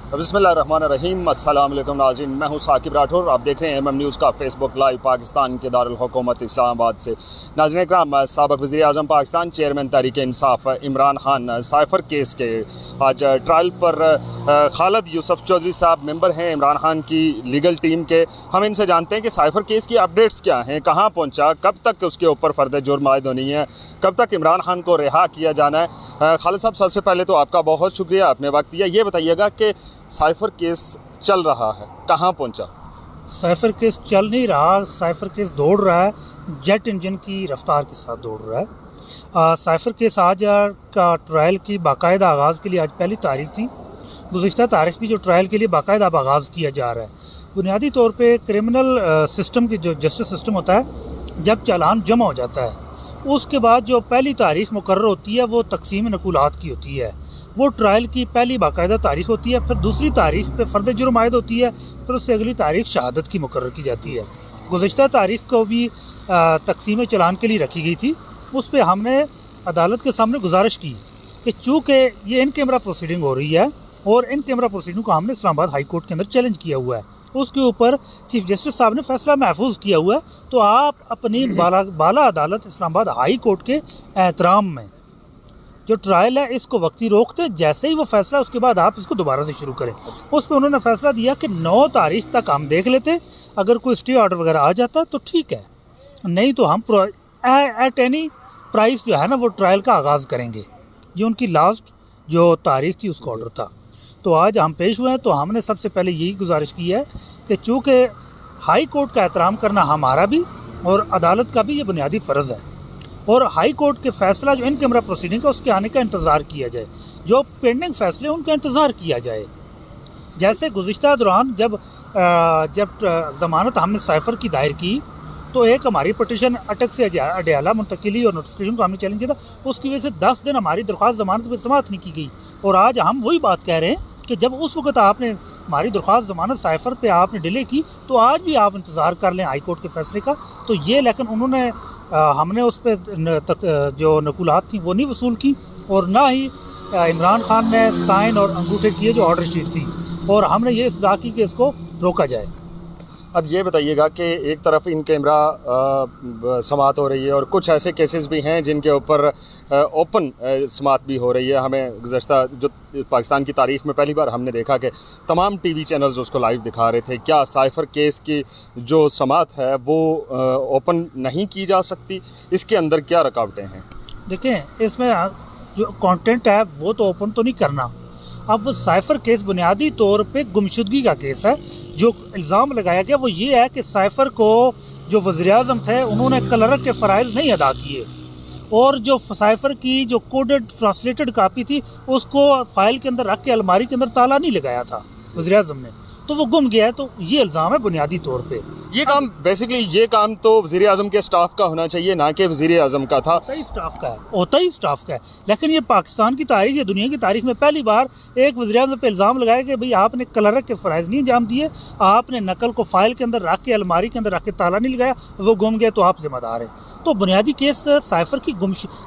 बिस्मिल्लाहिर्रहमानिर्रहीम। अस्सलाम वालेकुम नाज़रीन, मैं हूं साकिब राठौर। आप देख रहे हैं एमएम न्यूज़ का फेसबुक लाइव पाकिस्तान के दारुल हुकूमत इस्लामाबाद से। नाज़रीन इकराम, साबिक़ वज़ीर-ए-आज़म Pakistan, chairman Tehreek-e-Insaf Imran Khan cipher case के आज ट्रायल पर खालिद यूसुफ चौधरी साहब मेंबर हैं इमरान खान की लीगल टीम के। हम इनसे जानते हैं कि साइफ़र केस की अपडेट्स क्या हैं, कहाँ पहुँचा, कब तक उसके ऊपर फ़र्द जुर्म आयद होनी है, कब तक इमरान खान को रिहा किया जाना है। खालिद साहब, सबसे पहले तो आपका बहुत शुक्रिया, आपने वक्त दिया। ये बताइएगा कि साइफ़र केस चल रहा है, कहाँ पहुंचा? साइफ़र केस चल नहीं रहा, साइफ़र केस दौड़ रहा है, जेट इंजन की रफ्तार के साथ दौड़ रहा है। साइफ़र केस आज का ट्रायल की बाकायदा आगाज़ के लिए आज पहली तारीख थी। गुज़िश्ता तारीख भी जो ट्रायल के लिए बाकायदा आगाज़ किया जा रहा है। बुनियादी तौर पे क्रिमिनल सिस्टम की जो जस्टिस सिस्टम होता है, जब चालान जमा हो जाता है उसके बाद जो पहली तारीख मुकर्रर होती है वो तकसीम नकुलात की होती है। वो ट्रायल की पहली बाकायदा तारीख होती है, फिर दूसरी तारीख पे फ़र्द जुर्म आयद होती है, फिर उससे अगली तारीख शहादत की मुकर्रर की जाती है। गुज़िश्ता तारीख को भी तकसीम चालान के लिए रखी गई थी। उस पर हमने अदालत के सामने गुजारिश की कि चूँकि ये इन कैमरा प्रोसीडिंग हो रही है और इन कैमरा प्रोसीडिंग को हमने इस्लामाबाद हाई कोर्ट के अंदर चैलेंज किया हुआ है, उसके ऊपर चीफ जस्टिस साहब ने फैसला महफूज किया हुआ है, तो आप अपनी बाला अदालत इस्लामाबाद हाई कोर्ट के एहतराम में जो ट्रायल है इसको वक्ती रोक दें, जैसे ही वो फैसला उसके बाद आप इसको दोबारा से शुरू करें। उस पर उन्होंने फैसला दिया कि 9 तारीख तक हम देख लेते, अगर कोई स्टे ऑर्डर वगैरह आ जाता तो ठीक है, नहीं तो हम एट एनी प्राइस जो है ना वो ट्रायल का आगाज़ करेंगे। ये उनकी लास्ट जो तारीख थी उसका ऑर्डर था। तो आज हम पेश हुए हैं, तो हमने सबसे पहले यही गुजारिश की है कि चूँकि हाई कोर्ट का एहतराम करना हमारा भी और अदालत का भी ये बुनियादी फ़र्ज़ है, और हाई कोर्ट के फैसला जो इन कैमरा प्रोसीडिंग का उसके आने का इंतज़ार किया जाए, जो पेंडिंग फैसले उनका इंतज़ार किया जाए। जैसे गुज़िश्ता दौरान जब ज़मानत हमने साइफ़र की दायर की तो एक हमारी पटिशन अटक से अडयाला मुंतकिली और नोटिफिकेशन को हमने चैलेंज किया था, उसकी वजह से 10 दिन हमारी दरख्वास्त ज़मानत पर समाअत नहीं की गई। और आज हम वही बात कह रहे हैं कि जब उस वक्त आपने हमारी दरख्वास्त ज़मानत साइफ़र पे आपने डिले की, तो आज भी आप इंतज़ार कर लें हाई कोर्ट के फैसले का। तो ये लेकिन उन्होंने हमने उस पर जो नकुलात थी वो नहीं वसूल की, और ना ही इमरान खान ने साइन और अंगूठे किए जो ऑर्डर शीट थी, और हमने ये इस्तदा की कि इसको रोका जाए। अब ये बताइएगा कि एक तरफ इन कैमरा समाअत हो रही है और कुछ ऐसे केसेस भी हैं जिनके ऊपर ओपन समाअत भी हो रही है। हमें गुज़श्ता जो पाकिस्तान की तारीख़ में पहली बार हमने देखा कि तमाम टीवी चैनल्स उसको लाइव दिखा रहे थे। क्या साइफ़र केस की जो समाअत है वो ओपन नहीं की जा सकती? इसके अंदर क्या रुकावटें हैं? देखें, इसमें जो कंटेंट है वो तो ओपन तो नहीं करना। अब वो साइफ़र केस बुनियादी तौर पे गुमशुदगी का केस है। जो इल्ज़ाम लगाया गया वो ये है कि साइफ़र को जो वज़ीर-ए-आज़म थे उन्होंने क्लर्क के फ़राइज़ नहीं अदा किए, और जो साइफ़र की जो कोडेड ट्रांसलेटेड कापी थी उसको फ़ाइल के अंदर रख के अलमारी के अंदर ताला नहीं लगाया था वज़ीर-ए-आज़म ने, तो वो गुम गया है। तो ये इल्ज़ाम है बुनियादी तौर पे। ये काम बेसिकली ये काम तो वज़ीर-ए-आज़म के स्टाफ का होना चाहिए, ना कि वज़ीर-ए-आज़म का था। होता ही स्टाफ का है, लेकिन ये पाकिस्तान की तारीख या दुनिया की तारीख में पहली बार एक वज़ीर-ए-आज़म पे इल्ज़ाम लगाया कि भाई आपने क्लर्क के फ़राइज़ नहीं अंजाम दिए, आपने नकल को फ़ाइल के अंदर रख के अलमारी के अंदर रख के ताला नहीं लगाया, वो गुम गया तो आप ज़िम्मेदार हैं। तो बुनियादी केस साइफ़र की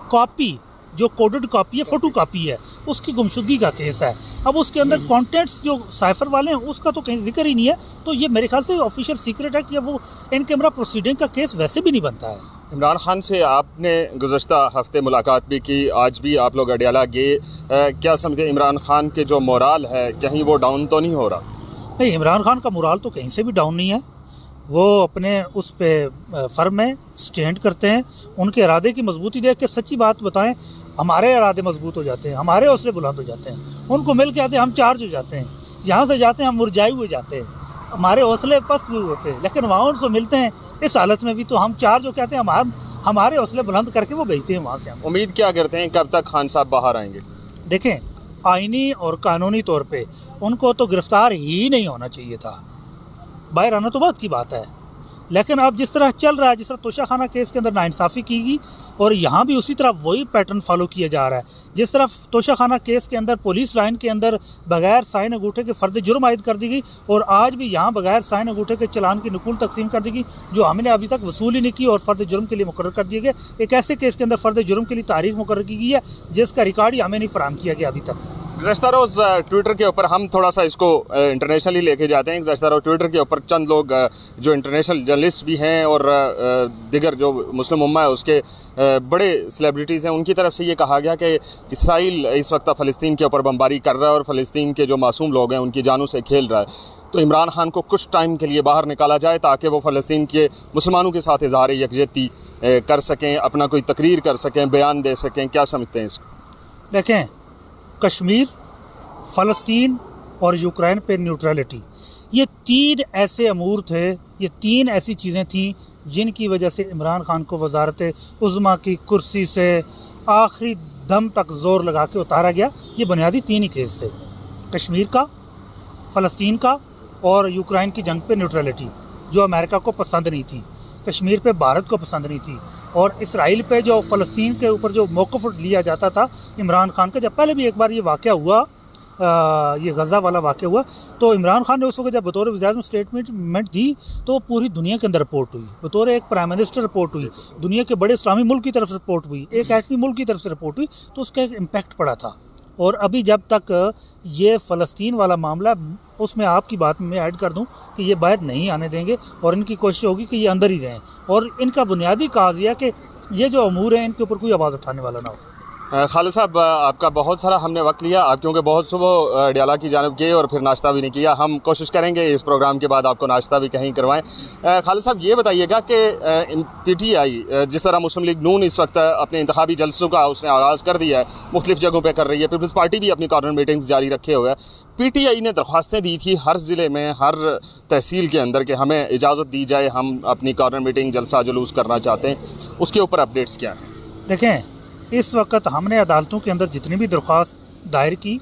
कॉपी जो कोडेड कॉपी है, फोटो कॉपी है, उसकी गुमशुदगी का केस है। अब उसके अंदर कंटेंट्स जो साइफ़र वाले हैं उसका तो कहीं जिक्र ही नहीं है, तो ये मेरे ख्याल से ऑफिशियल सीक्रेट है कि वो इन कैमरा प्रोसीडिंग का केस वैसे भी नहीं बनता है। इमरान खान से आपने गुज़श्ता हफ्ते मुलाकात भी की, आज भी आप लोग अडयाला गए। क्या समझते इमरान खान के जो मोराल है कहीं वो डाउन तो नहीं हो रहा? नहीं, इमरान खान का मोराल तो कहीं से भी डाउन नहीं है। वो अपने उस पे फर्म में स्टैंड करते हैं। उनके इरादे की मजबूती देख के सच्ची बात बताएं, हमारे इरादे मजबूत हो जाते हैं, हमारे हौसले बुलंद हो जाते हैं। उनको मिल के आते हैं हम चार्ज हो जाते हैं, यहाँ से जाते हैं हम मुरझाए हुए जाते हैं, हमारे हौसले पस्त होते हैं। लेकिन वहाँ उनसे मिलते हैं इस हालत में भी तो हम चार्ज हो कहते हैं, हमारे हौसले बुलंद करके वो भेजते हैं वहाँ से। हम उम्मीद क्या करते हैं कब तक खान साहब बाहर आएंगे? देखें, आईनी और कानूनी तौर पे उनको तो गिरफ्तार ही नहीं होना चाहिए था, बाहर आना तो बात की बात है। लेकिन अब जिस तरह चल रहा है, जिस तरह तोशाखाना केस के अंदर नाइंसाफ़ी की गई, और यहाँ भी उसी तरह वही पैटर्न फॉलो किया जा रहा है। जिस तरह तोशाखाना केस के अंदर पुलिस लाइन के अंदर बगैर साइन अंगूठे के फ़र्द जुर्म आयद कर दी गई, और आज भी यहाँ बगैर साइन अंगूठे के चलान की नकुल तकसीम कर दी गई जो हमने अभी तक वसूल ही नहीं की, और फ़र्द जुर्म के लिए मुकर्रर कर दिए गए। एक ऐसे केस के अंदर फ़र्द जुर्म के लिए तारीख मुकर्रर की गई है जिसका रिकॉर्ड ही हमें नहीं फराहम किया गया अभी तक। गुज़श्ता रोज़ ट्विटर के ऊपर हम थोड़ा सा इसको इंटरनेशनली लेके जाते हैं। गुज़श्ता रोज़ ट्विटर के ऊपर चंद लोग जो इंटरनेशनल जर्नलिस्ट भी हैं और दिगर जो मुस्लिम उम्मा है उसके बड़े सेलिब्रिटीज़ हैं, उनकी तरफ से ये कहा गया कि इसराइल इस वक्त फ़लस्तीन के ऊपर बमबारी कर रहा है और फ़लस्तीन के जो मासूम लोग हैं उनकी जानों से खेल रहा है, तो इमरान खान को कुछ टाइम के लिए बाहर निकाला जाए ताकि वो फ़लस्तीन के मुसलमानों के साथ इज़हार यकजहती कर सकें, अपना कोई तकरीर कर सकें, बयान दे सकें। क्या समझते हैं इसको? देखें, कश्मीर, फ़लस्तीन और यूक्रेन पे न्यूट्रलिटी, ये तीन ऐसे अमूर थे, ये तीन ऐसी चीज़ें थीं जिनकी वजह से इमरान खान को वजारत उज़्मा की कुर्सी से आखिरी दम तक ज़ोर लगा के उतारा गया। ये बुनियादी तीन ही केस थे, कश्मीर का, फ़लस्तीन का और यूक्रेन की जंग पे न्यूट्रलिटी, जो अमेरिका को पसंद नहीं थी, कश्मीर पे भारत को पसंद नहीं थी, और इसराइल पे जो फ़लस्तीन के ऊपर जो मौक़िफ़ लिया जाता था इमरान खान का। जब पहले भी एक बार ये वाक़या हुआ, ये गज़ा वाला वाक़या हुआ, तो इमरान खान ने उस वक्त जब बतौर वज़ीर-ए-आज़म स्टेटमेंट दी तो पूरी दुनिया के अंदर रिपोर्ट हुई, बतौर एक प्राइम मिनिस्टर रिपोर्ट हुई, दुनिया के बड़े इस्लामी मुल्क की तरफ से रिपोर्ट हुई, एक एटमी मुल्क की तरफ से रिपोर्ट हुई, तो उसका एक इम्पैक्ट पड़ा था। और अभी जब तक ये फ़लस्तीन वाला मामला, उसमें आपकी बात में ऐड कर दूं कि ये बाहर नहीं आने देंगे और इनकी कोशिश होगी कि ये अंदर ही रहें, और इनका बुनियादी काज यह है कि ये जो अमूर हैं इनके ऊपर कोई आवाज़ उठाने वाला ना हो। खालिद साहब, आपका बहुत सारा हमने वक्त लिया, आप क्योंकि बहुत सुबह डियाला की जानब गए और फिर नाश्ता भी नहीं किया। हम कोशिश करेंगे इस प्रोग्राम के बाद आपको नाश्ता भी कहीं करवाएं। खालिद साहब, ये बताइएगा कि PTI जिस तरह मुस्लिम लीग नून इस वक्त अपने इंतखाबी जलसों का उसने आगाज़ कर दिया है, मुख्तलिफ जगहों पर कर रही है, पीपल्स पार्टी भी अपनी कॉर्नर मीटिंग्स जारी रखे हुए है। PTI ने दरख्वास्तें दी थी हर ज़िले में, हर तहसील के अंदर कि हमें इजाज़त दी जाए, हम अपनी कॉर्नर मीटिंग जलसा जुलूस करना चाहते हैं, उसके ऊपर अपडेट्स क्या हैं? देखें, इस वक्त हमने अदालतों के अंदर जितनी भी दरख्वास्त दायर की,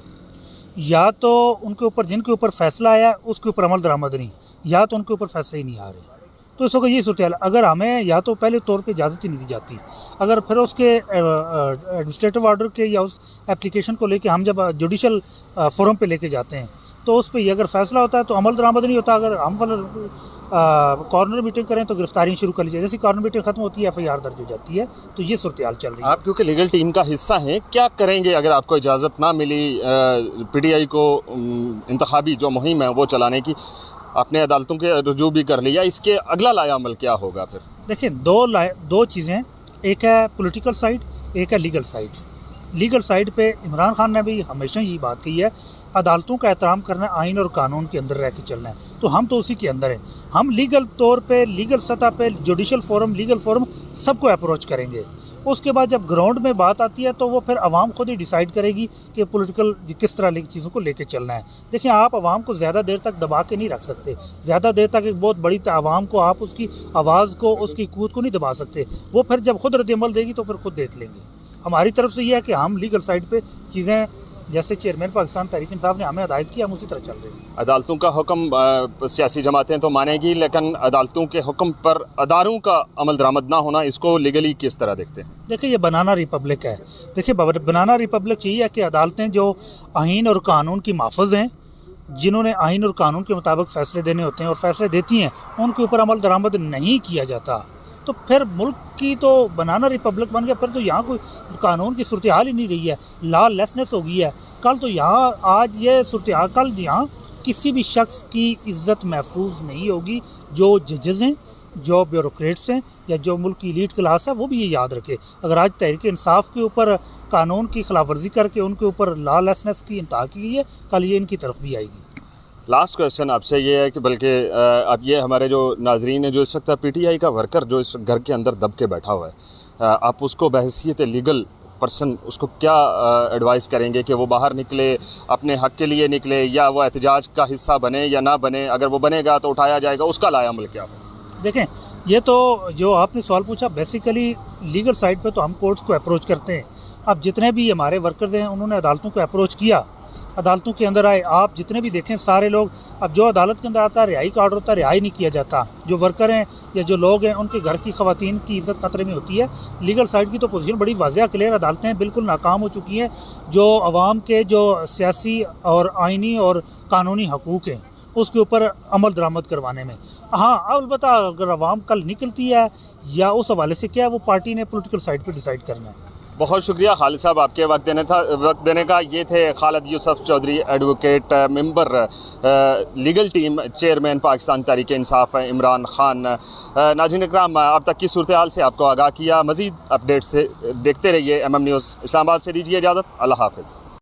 या तो उनके ऊपर जिनके ऊपर फ़ैसला आया उसके ऊपर अमल दरामद नहीं, या तो उनके ऊपर फ़ैसले ही नहीं आ रहे। तो इस वक्त ये सूरत, अगर हमें या तो पहले तौर पे इजाज़त ही नहीं दी जाती, अगर फिर उसके एडमिनिस्ट्रेटिव ऑर्डर के या उस एप्लीकेशन को लेके हम जब जुडिशल फोरम पे लेके जाते हैं तो उस पर अगर फ़ैसला होता है तो अमल दरामद नहीं होता। अगर हम कॉर्नर मीटिंग करें तो गिरफ्तारियाँ शुरू कर लीजिए, जैसे कॉर्नर मीटिंग खत्म होती है FIR दर्ज हो जाती है। तो ये सूरत हाल चल रही है। आप क्योंकि लीगल टीम का हिस्सा हैं, क्या करेंगे अगर आपको इजाज़त ना मिली PTI को इंतखाबी जो मुहिम है वो चलाने की? आपने अदालतों के रुजू भी कर लिया, इसके अगला लाया अमल क्या होगा फिर? देखिए, दो चीज़ें, एक है पॉलिटिकल साइड, एक है लीगल साइड। लीगल साइड पे इमरान खान ने भी हमेशा यही बात कही है, अदालतों का एहतराम करना, आइन और कानून के अंदर रह के चलना है, तो हम तो उसी के अंदर हैं। हम लीगल तौर पे, लीगल सतह पे, जुडिशल फोरम, लीगल फोरम सबको अप्रोच करेंगे। उसके बाद जब ग्राउंड में बात आती है तो वो फिर आवाम खुद ही डिसाइड करेगी कि पॉलिटिकल किस तरह की चीज़ों को लेके चलना है। देखिए, आप आवाम को ज़्यादा देर तक दबा के नहीं रख सकते, ज़्यादा देर तक एक बहुत बड़ी आवाम को आप उसकी आवाज़ को, उसकी कूद को नहीं दबा सकते। वो फिर जब खुद रद्द-ए-अमल देगी तो फिर खुद देख लेंगे। हमारी तरफ से ये है कि हम लीगल साइड पे चीज़ें, जैसे चेयरमैन पाकिस्तान तहरीक इंसाफ ने हमें हिदायत की, हम उसी तरह चल रहे हैं। अदालतों का हुक्म सियासी जमातें तो मानेगी, लेकिन अदालतों के हुक्म पर अदारों का अमल दरामद ना होना, इसको लीगली किस तरह देखते हैं? देखिए, ये बनाना रिपब्लिक है। देखिए, बनाना रिपब्लिक यही है कि अदालतें जो आइन और कानून की माफज हैं, जिन्होंने आइन और कानून के मुताबिक फ़ैसले देने होते हैं और फैसले देती हैं, उनके ऊपर अमल दरामद नहीं किया जाता, तो फिर मुल्क की तो बनाना रिपब्लिक बन गया। फिर तो यहाँ कोई कानून की सूरत हाल ही नहीं रही है, लॉ लेसनेस हो गई है। कल तो यहाँ, आज ये सूरत हाल, कल यहाँ किसी भी शख्स की इज़्ज़त महफूज नहीं होगी। जो जजेज़ हैं, जो ब्यूरोक्रेट्स हैं, या जो मुल्क की एलीट क्लास है, वो भी ये याद रखे, अगर आज तहरीक इंसाफ के ऊपर कानून की खिलाफ वर्जी करके उनके ऊपर लॉ लेसनेस की इंतहा की गई है, कल ये इनकी तरफ भी आएगी। लास्ट क्वेश्चन आपसे ये है कि बल्कि अब ये हमारे जो नाजरीन है, जो इस वक्त PTI का वर्कर जो इस घर के अंदर दब के बैठा हुआ है, आप उसको बहैसियत लीगल पर्सन उसको क्या एडवाइस करेंगे कि वो बाहर निकले, अपने हक़ के लिए निकले, या वो एहतजाज का हिस्सा बने या ना बने? अगर वो बनेगा तो उठाया जाएगा, उसका लाया अमल क्या हो? देखें, ये तो जो आपने सवाल पूछा, बेसिकली लीगल साइड पे तो हम कोर्ट्स को अप्रोच करते हैं। अब जितने भी हमारे वर्कर्स हैं उन्होंने अदालतों को अप्रोच किया अदालतों के अंदर आए। आप जितने भी देखें सारे लोग, अब जो अदालत के अंदर आता है रिहाई का ऑर्डर होता है, रिहाई नहीं किया जाता। जो वर्कर हैं या जो लोग हैं उनके घर की ख़वातीन की इज़्ज़त ख़तरे में होती है। लीगल साइड की तो पोजीशन बड़ी वाज़ेह क्लियर, अदालतें बिल्कुल नाकाम हो चुकी हैं। जो अवाम के जो सियासी और आइनी और कानूनी हकूक़ हैं उसके ऊपर अमल दरामद करवाने में। हाँ, अलबत्ता अगर अवाम कल निकलती है या उस हवाले से क्या वो पार्टी ने पॉलिटिकल साइड पर डिसाइड करना है। बहुत शुक्रिया खालिद साहब आपके वक्त देने का। ये थे Khalid Yusuf Chaudhry, advocate, member legal team, chairman Pakistan Tehreek Insaf Imran Khan. नाज़रीन इकराम, अब तक की सूरत हाल से आपको आगाह किया। मज़ीद अपडेट्स से देखते रहिए MM न्यूज़। इस्लामाबाद से दीजिए इजाज़त। अल्लाह हाफ़िज़।